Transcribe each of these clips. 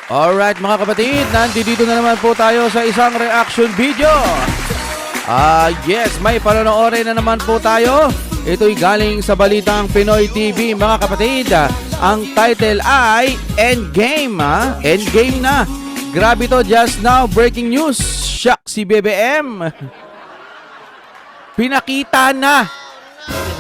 Alright mga kapatid, nandito na naman po tayo sa isang reaction video. Yes, may panonoodin na naman po tayo. Ito'y galing sa Balitang Pinoy TV mga kapatid. Ang title ay Endgame. Endgame na. Grabe to, just now breaking news. Shock si BBM. Pinakita na.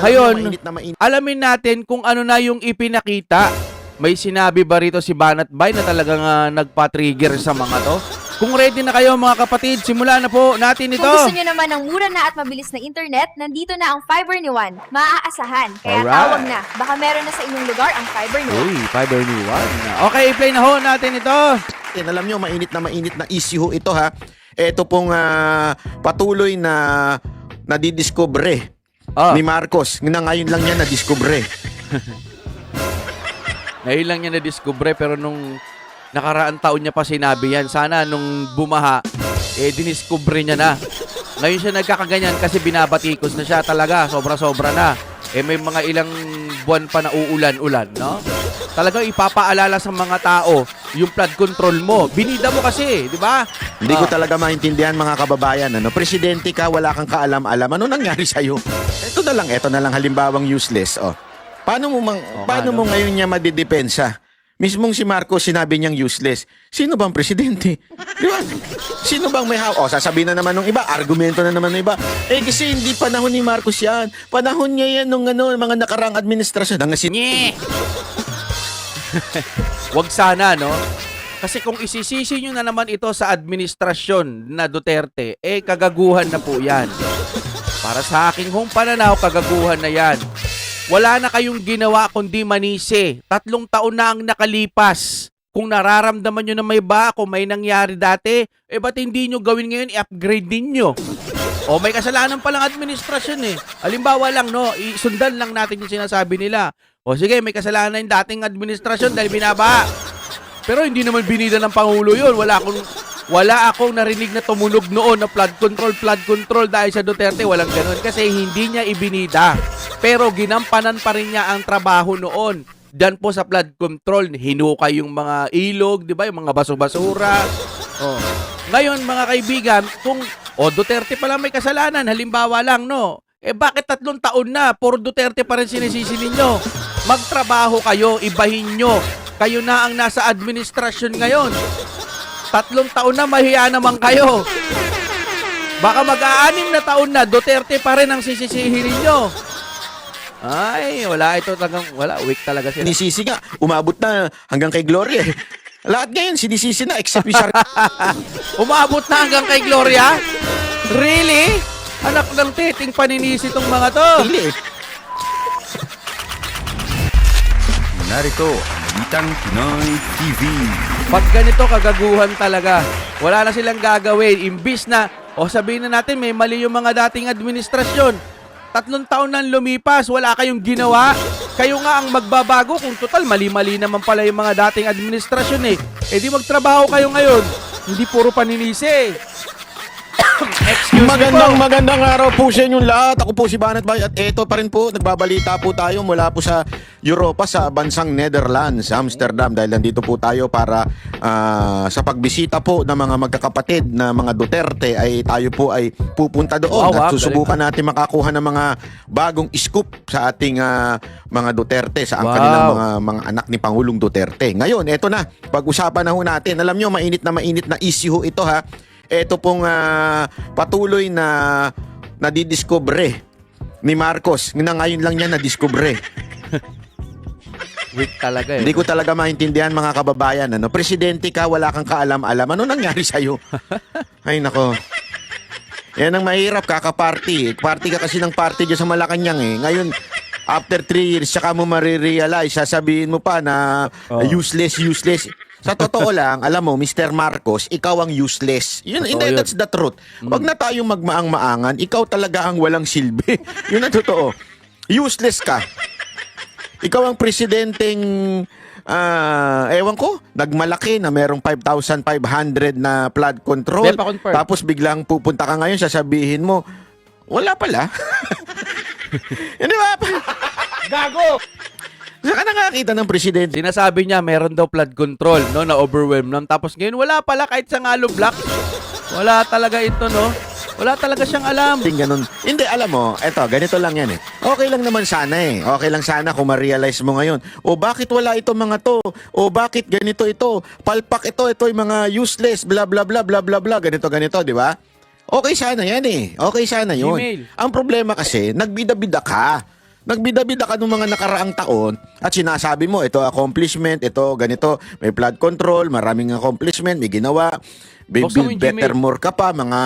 Ngayon, alamin natin kung ano na yung ipinakita. May sinabi ba rito si Banat Bay na talagang nagpa-trigger sa mga to? Kung ready na kayo mga kapatid, simulan na po natin ito. Kung gusto nyo naman ng mura na at mabilis na internet, nandito na ang Fiber ni Juan. Maaasahan. Kaya Alright. tawag na. Baka meron na sa inyong lugar ang Fiber ni Juan. Uy, Fiber ni Juan. Okay, play na ho natin ito. Alam nyo, mainit na issue ho ito ha. Ito pong patuloy na nadidiscover ni Marcos. Ngayon lang niya nadiscover. Ngayon lang niya na-discover pero nung nakaraang taon niya pa sinabi yan. Sana nung bumaha, diniscover niya na. Ngayon siya nagkakaganyan kasi binabatikos na siya talaga. Sobra-sobra na. May mga ilang buwan pa na uulan-ulan, no? Talagang ipapaalala sa mga tao yung flood control mo. Binida mo kasi, di ba? Hindi ko talaga maintindihan mga kababayan. Presidente ka, wala kang kaalam-alam. Ano nangyari sa'yo? Ito na lang halimbawang useless. Paano mo ngayon niya madidepensa? Mismong si Marcos sinabi niyang useless. Sino bang presidente? Di ba? Sino bang may sasabihin na naman ng iba, argumento na naman ng iba. Kasi hindi panahon ni Marcos yan. Panahon niya yan nung mga nakarang administrasyon. Nye! Wag sana, no? Kasi kung isisisi nyo na naman ito sa administrasyon na Duterte, kagaguhan na po yan. Para sa aking pananaw, kagaguhan na yan. Wala na kayong ginawa kundi manisi. 3 taon na ang nakalipas. Kung nararamdaman nyo na may kung may nangyari dati, ba't hindi nyo gawin ngayon, i-upgrade ninyo? May kasalanan palang administrasyon Halimbawa lang, no, isundan lang natin yung sinasabi nila. Sige, may kasalanan yung dating administrasyon dahil binaba. Pero hindi naman binida ng Pangulo yun. Wala akong narinig na tumunog noon na flood control dahil sa Duterte. Walang ganun kasi hindi niya ibinida. Pero ginampanan pa rin niya ang trabaho noon. Diyan po sa flood control, hinukay yung mga ilog, di ba? Yung mga baso-basura. Ngayon, mga kaibigan, kung Duterte pala may kasalanan, halimbawa lang, no? Bakit 3 taon na? Puro Duterte pa rin sinisisi ninyo. Magtrabaho kayo, ibahin nyo. Kayo na ang nasa administrasyon ngayon. 3 taon na, mahiya naman kayo. Baka mag-6 na taon na, Duterte pa rin ang sisisihin ninyo. Ay, wala ito talagang, wala, weak talaga sila. Sinisisi nga, umabot na hanggang kay Gloria. Lahat ngayon, sinisisi na, except yung Umabot na hanggang kay Gloria? Really? Anak ng titing paninisi tong mga to. Pili Narito ang Balitang Pinoy TV. Pag ganito, kagaguhan talaga. Wala na silang gagawin. Imbis na, sabihin na natin, may mali yung mga dating administrasyon. 3 taon nang lumipas, wala kayong ginawa. Kayo nga ang magbabago kung total mali-mali naman pala yung mga dating administrasyon di magtrabaho kayo ngayon. Hindi puro paninisi. Excuse me po. Magandang araw po sa inyong lahat. Ako po si Banat Bay at ito pa rin po, nagbabalita po tayo mula po sa Europa, sa bansang Netherlands, Amsterdam, dahil nandito po tayo para sa pagbisita po ng mga magkakapatid na mga Duterte ay tayo po ay pupunta doon at susubukan natin makakuha ng mga bagong scoop sa ating mga Duterte, sa ang kanilang mga anak ni Pangulong Duterte. Ngayon, eto na, pag-usapan na ho natin. Alam nyo, mainit na issue ho ito ha. Ito pong patuloy na nadidiscover ni Marcos. Ngayon lang niya nadiscover. Weak talaga Hindi ko talaga maintindihan mga kababayan. Presidente ka, wala kang kaalam-alam. Ano nangyari sa'yo? Ay nako. Yan ang mahirap, kaka-party. Party ka kasi ng party dyan sa Malacanang Ngayon, after 3 years, saka mo marirealize, sasabihin mo pa na useless. Sa totoo lang, alam mo, Mr. Marcos, ikaw ang useless. That's the truth. Wag na tayong magmaang-maangan, ikaw talaga ang walang silbi. Yun ang totoo. Useless ka. Ikaw ang presidenteng, ewan ko, nagmalaki na merong 5,500 na flood control. Tapos biglang pupunta ka ngayon, sasabihin mo, wala pala. Hindi ba? Gago! Saan ka nakakita ng presidente? Sinasabi niya meron daw flood control, no, na overwhelm nun. Tapos ngayon wala pala kahit sa ngalo block. Wala talaga ito, no. Wala talaga siyang alam. Ganun. Hindi, alam mo, eto, ganito lang yan eh. Okay lang naman sana eh. Okay lang sana kung ma-realize mo ngayon. O bakit wala ito mga to? O bakit ganito ito? Palpak ito yung mga useless, bla bla bla bla bla bla, ganito, di ba? Okay sana yan eh. Okay sana yun. Email. Ang problema kasi, nagbida-bida ka. Nagbida-bida ka ng mga nakaraang taon at sinasabi mo, ito accomplishment, ito ganito, may flood control, maraming accomplishment, may ginawa, Buksan mo build yung better Gmail. more ka pa, mga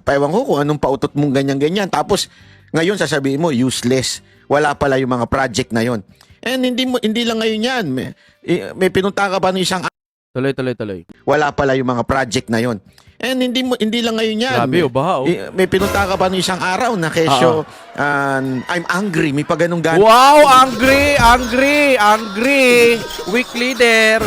paiwan ko kung anong pautot mong ganyan-ganyan. Tapos, ngayon sasabihin mo, useless. Wala pala yung mga project na yon. And hindi lang ngayon yan. May pinunta ka pa ng isang Tuloy. wala pala yung mga project na yon. And hindi lang ngayon yan. Grabe, baha, oh. May pinunta ka pa ng isang araw na kesyo, I'm angry. May pa ganung ganon. Wow, angry. Weak leader.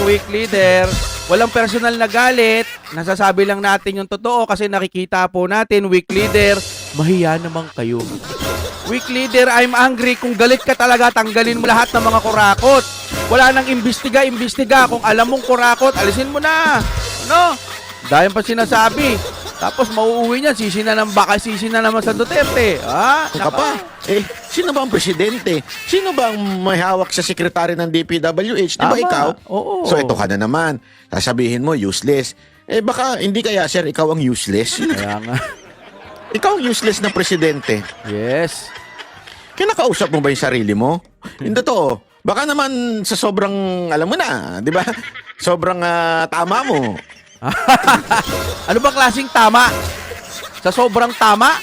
Walang personal na galit. Nasasabi lang natin yung totoo kasi nakikita po natin, weak leader, mahiya naman kayo. Weak leader, I'm angry. Kung galit ka talaga, tanggalin mo lahat ng mga kurakot. Wala nang imbestiga. Kung alam mong kurakot, alisin mo na. Ano? Dahil pa sinasabi. Tapos mauuwi niya, sisi na naman sa Duterte. Ka pa. Sino ba ang presidente? Sino ba ang may hawak sa sekretary ng DPWH? Di ba Tama. ikaw? Oo. So ito ka na naman. Sasabihin mo, useless. Baka hindi kaya, sir, ikaw ang useless? Kaya nga. Ikaw ang useless na presidente. Yes. Kinakausap mo ba yung sarili mo? Hindi to. Baka naman sa sobrang, alam mo na, di ba? Sobrang tama mo. Ano bang klaseng tama? Sa sobrang tama?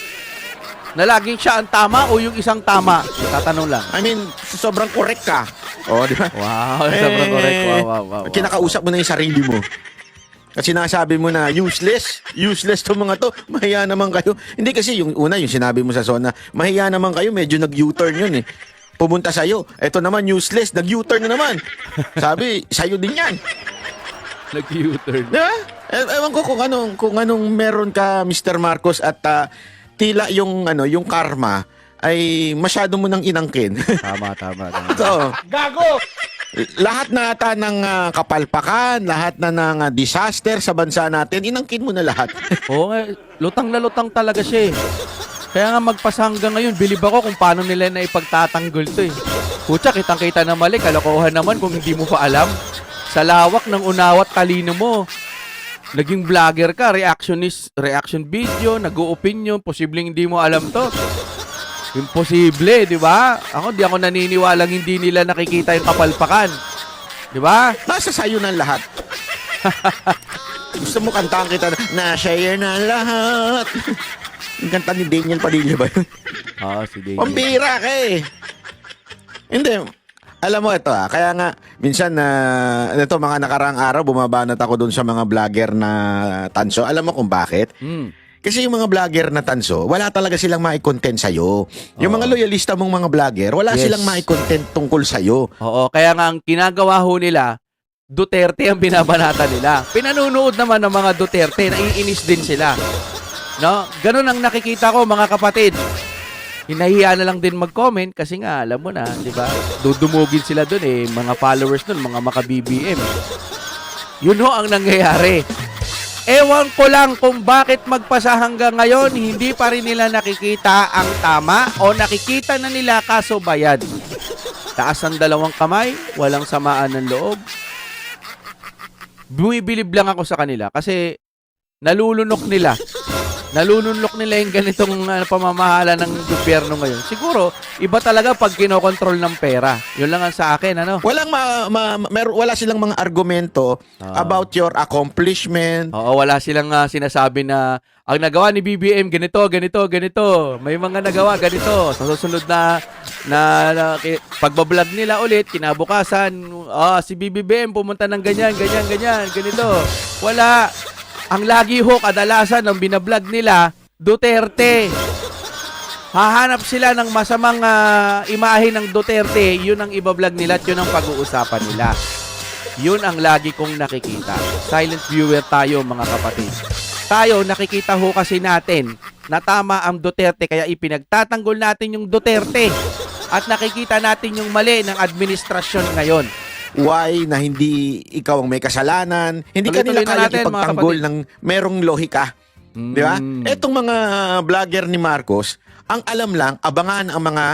Na laging siya ang tama o yung isang tama? Tatanong lang. I mean, sa sobrang correct ka. O, di ba? Wow, sobrang correct. Wow. Kinakausap mo na yung sarili mo. At sinasabi mo na useless to mga to, mahiya naman kayo. Hindi kasi yung una, yung sinabi mo sa zona, mahiya naman kayo, medyo nag-U-turn yun eh. Pumunta sa'yo, eto naman useless, nag-U-turn na naman. Sabi, sa'yo din yan. Nag-U-turn. Di ba? Ewan ko kung anong meron ka, Mr. Marcos, at tila yung karma ay masyado mo nang inangkin. Tama. So, gago! Lahat na ata ng kapalpakan, lahat na ng disaster sa bansa natin, inangkin mo na lahat. Oo nga, lutang na lutang talaga siya eh. Kaya nga magpasa hanggang ngayon, bilib ako kung paano nila na ipagtatanggol to eh. Kutsa, kitang-kita na mali, kalokohan naman kung hindi mo pa alam. Sa lawak ng unawat talino mo. Naging vlogger ka, reaction video, nag-o-opinion, posibleng hindi mo alam to. Imposible, di ba? Di ako naniniwalang hindi nila nakikita yung kapalpakan. Di ba? Nasa sayo na lahat. Gusto mo kantahan kita na share na lahat. Yung kanta ni Daniel Padilla ba yun? Oo, si Daniel. Pambira ka eh. Hindi. Alam mo ito kaya nga minsan ito mga nakaraang araw bumabanat ako doon sa mga vlogger na tanso. Alam mo kung bakit? Kasi yung mga vlogger na tanso, wala talaga silang mai-content sa'yo. Yung mga loyalista mong mga vlogger, wala silang mai-content tungkol sa'yo. Oo, kaya nga ang ginagawa ho nila, Duterte ang binabanata nila. Pinanunood naman ng mga Duterte, naiinis din sila. No? Ganun ang nakikita ko mga kapatid. Hinahiya na lang din mag-comment kasi nga, alam mo na, di ba? Dudumugin sila dun eh, mga followers dun, mga maka-BBM. Yun ho ang nangyayari. Ewan ko lang kung bakit magpasa hanggang ngayon, hindi pa rin nila nakikita ang tama o nakikita na nila kaso bayad. Taas ang dalawang kamay, walang samaan ng loob. Bumibilib lang ako sa kanila kasi nalulunok nila yung ganitong pamamahala ng gobyerno ngayon. Siguro, iba talaga pag kinokontrol ng pera. Yun lang ang sa akin, ano? Wala silang mga argumento about your accomplishment. Oo, wala silang sinasabi na ang nagawa ni BBM ganito. May mga nagawa ganito. Sa susunod na pagbablog nila ulit, kinabukasan, si BBM pumunta ng ganyan, ganito. Wala. Ang lagi ho, kadalasan ng binablog nila, Duterte. Hahanap sila ng masamang imahe ng Duterte, yun ang ibablog nila at yun ang pag-uusapan nila. Yun ang lagi kong nakikita. Silent viewer tayo mga kapatid. Tayo, nakikita ho kasi natin na tama ang Duterte, kaya ipinagtatanggol natin yung Duterte. at nakikita natin yung mali ng administrasyon ngayon. Why na hindi ikaw ang may kasalanan? Hindi ka Tuloy-tuloy nila na kaya natin, mga ipagtanggol kapatid. ng merong lohika. Di ba? Etong mga vlogger ni Marcos, ang alam lang, abangan ang mga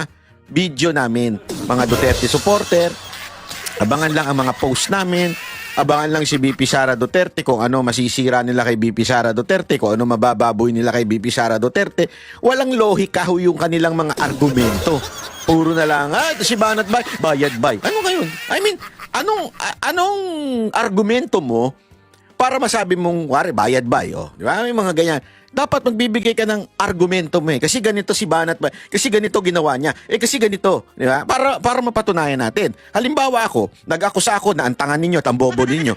video namin. Mga Duterte supporter, abangan lang ang mga post namin, abangan lang si BP Sara Duterte kung ano masisira nila kay BP Sara Duterte, kung ano mabababoy nila kay BP Sara Duterte. Walang lohika ho yung kanilang mga argumento. Puro na lang, si Banat Bay, bayad bay. Ano ngayon? I mean, anong argumento mo para masabi mong, wari, bayad bay, oh. Di ba? May mga ganyan. Dapat magbibigay ka ng argumento mo eh. Kasi ganito si Banat Bay, kasi ganito ginawa niya. Kasi ganito, di ba? Para mapatunayan natin. Halimbawa ako, nag-akusa ako na antangan ninyo, tambobo ninyo.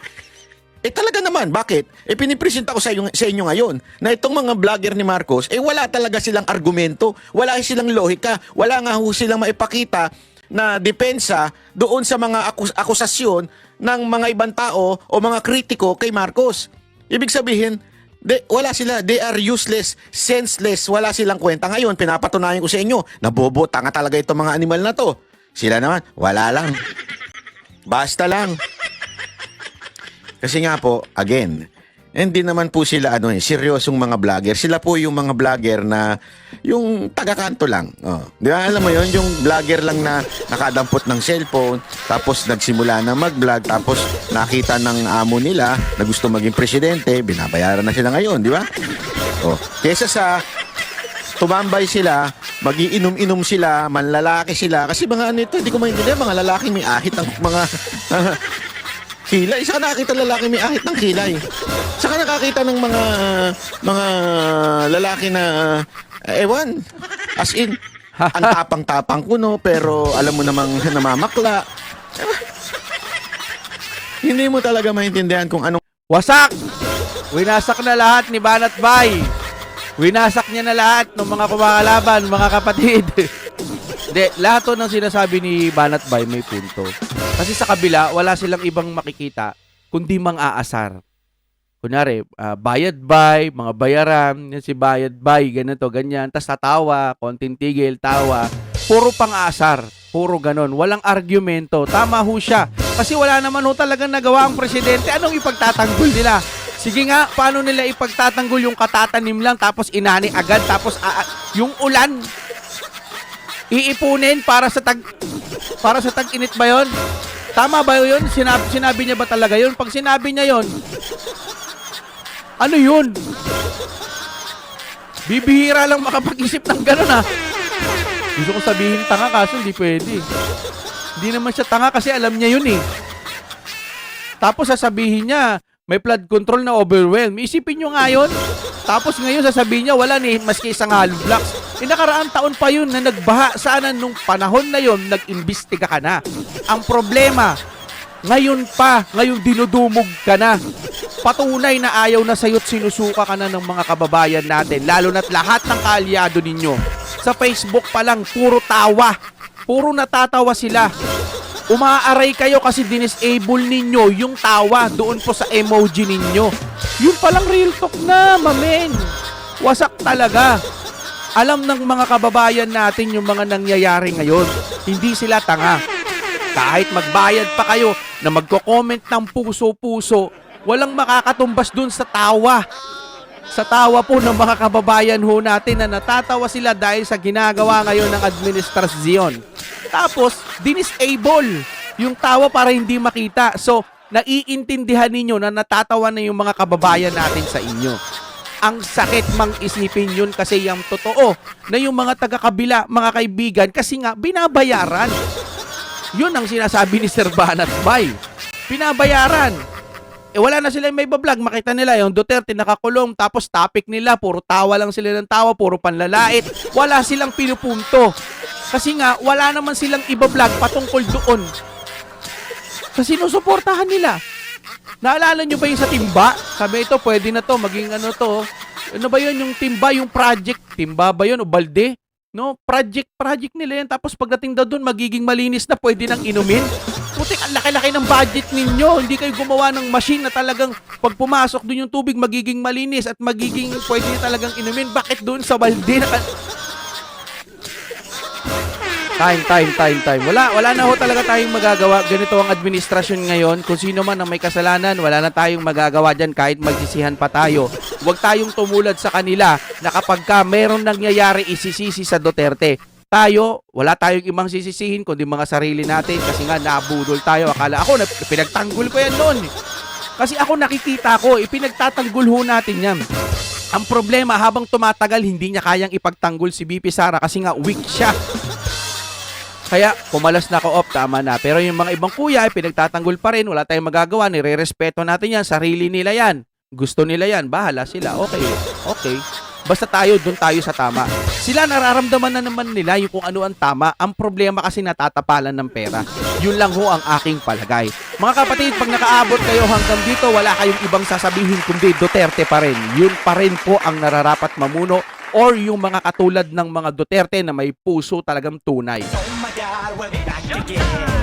Talaga naman, bakit? Pinipresenta ko sa inyo ngayon na itong mga vlogger ni Marcos, wala talaga silang argumento, wala silang lohika, wala nga ho silang maipakita na depensa doon sa mga akusasyon ng mga ibang tao o mga kritiko kay Marcos. Ibig sabihin, wala sila, they are useless, senseless, wala silang kwenta. Ngayon, pinapatunayan ko sa inyo, nabobo, tanga talaga itong mga animal na to. Sila naman, wala lang. Basta lang. Kasi nga po, again, hindi naman po sila seryosong mga vlogger. Sila po yung mga vlogger na yung taga-kanto lang. Oh. Di ba? Alam mo yon, yung vlogger lang na nakadampot ng cellphone, tapos nagsimula na mag-vlog, tapos nakita ng amo nila na gusto maging presidente, binabayaran na sila ngayon, di ba? Oh. Kesa sa tumambay sila, magiinom-inom sila, manlalaki sila. Kasi mga hindi ko maintindihan, mga lalaki may ahit ang mga kilay. Saka nakakita lalaki may ahit ng kilay. Saka nakakita ng mga lalaki na ewan. As in, ang tapang-tapang ko, no? Pero alam mo namang namamakla. Hindi mo talaga maintindihan kung anong Wasak! Winasak na lahat ni Banat Bay. Winasak niya na lahat ng mga kumakalaban, mga kapatid. Hindi, lahat to ng sinasabi ni Banat Bay may punto. Kasi sa kabila, wala silang ibang makikita kundi mang-aasar. Kunyari, bayad bay, mga bayaran, yan si bayad bay, ganito, ganyan. Tapos tatawa, konting tigil, tawa. Puro pang-aasar, puro ganon. Walang argumento. Tama ho siya. Kasi wala naman ho talagang nagawa ang presidente. Anong ipagtatanggol nila? Sige nga, paano nila ipagtatanggol yung katatanim lang tapos inani agad tapos yung ulan iipunin para sa tag-init ba yon? Tama ba yun? Sinabi niya ba talaga yun? Pag sinabi niya yun, ano yun? Bibihira lang makapag-isip ng gano'n ha. Gusto ko sabihin tanga kaso hindi pwede. Hindi naman siya tanga kasi alam niya yun eh. Tapos sasabihin niya, may flood control na overwhelm. Isipin nyo nga yun. Tapos ngayon sasabihin niya, wala ni maski isang hollow blocks. Nakaraang taon pa yun na nagbaha. Sana nung panahon na yun, nag-imbestiga ka na. Ang problema, ngayon dinudumog ka na. Patunay na ayaw na sa'yo't sinusuka ka na ng mga kababayan natin. Lalo na't lahat ng kaalyado ninyo. Sa Facebook pa lang, puro tawa. Puro natatawa sila. Umaaray kayo kasi dinisable ninyo yung tawa doon po sa emoji ninyo. Yun palang real talk na, mamen. Wasak talaga. Alam ng mga kababayan natin yung mga nangyayari ngayon. Hindi sila tanga. Kahit magbayad pa kayo na magko-comment ng puso-puso, walang makakatumbas dun sa tawa. Sa tawa po ng mga kababayan ho natin na natatawa sila dahil sa ginagawa ngayon ng administrasyon. Tapos, dinisable yung tawa para hindi makita. So, naiintindihan ninyo na natatawa na yung mga kababayan natin sa inyo. Ang sakit mang isipin yun kasi yung totoo na yung mga taga-kabila, mga kaibigan, kasi nga binabayaran. Yun ang sinasabi ni Sir Banat Bay. Binabayaran. Wala na sila may bablog. Makita nila yung Duterte nakakulong tapos topic nila, puro tawa lang sila ng tawa, puro panlalait. Wala silang pinupunto. Kasi nga, wala naman silang ibablog patungkol doon. Kasi sinusuportahan nila. Naalala nyo ba yung sa timba? Sabi ito, pwede na to, maging ano to. Ano ba yun yung timba, yung project? Timba ba yun o balde? No, project nila yan. Tapos pagdating daw doon, magiging malinis na, pwede nang inumin. Putik, ang laki-laki ng budget ninyo. Hindi kayo gumawa ng machine na talagang pag pumasok doon yung tubig, magiging malinis at magiging pwede talagang inumin. Bakit doon sa balde? Time. Wala na ho talaga tayong magagawa. Ganito ang administrasyon ngayon. Kung sino man ang may kasalanan, wala na tayong magagawa dyan kahit magsisihan pa tayo. Huwag tayong tumulad sa kanila na kapag ka meron nangyayari isisisi sa Duterte. Tayo, wala tayong ibang sisisihin kundi mga sarili natin kasi nga nabudol tayo. Akala ako, pinagtanggol ko yan noon. Kasi ako nakikita ko, ipinagtatanggol ho natin yan. Ang problema, habang tumatagal, hindi niya kayang ipagtanggol si BP Sara kasi nga weak siya. Kaya, pumalas na ko, tama na. Pero yung mga ibang kuya, pinagtatanggol pa rin. Wala tayong magagawa. Nire-respeto natin yan. Sarili nila yan. Gusto nila yan. Bahala sila. Okay. Basta tayo, doon tayo sa tama. Sila nararamdaman na naman nila yung kung ano ang tama. Ang problema kasi natatapalan ng pera. Yun lang ho ang aking palagay. Mga kapatid, pag nakaabot kayo hanggang dito, wala kayong ibang sasabihin kundi Duterte pa rin. Yun pa rin po ang nararapat mamuno or yung mga katulad ng mga Duterte na may puso talagang tunay. Oh my God, we're back again.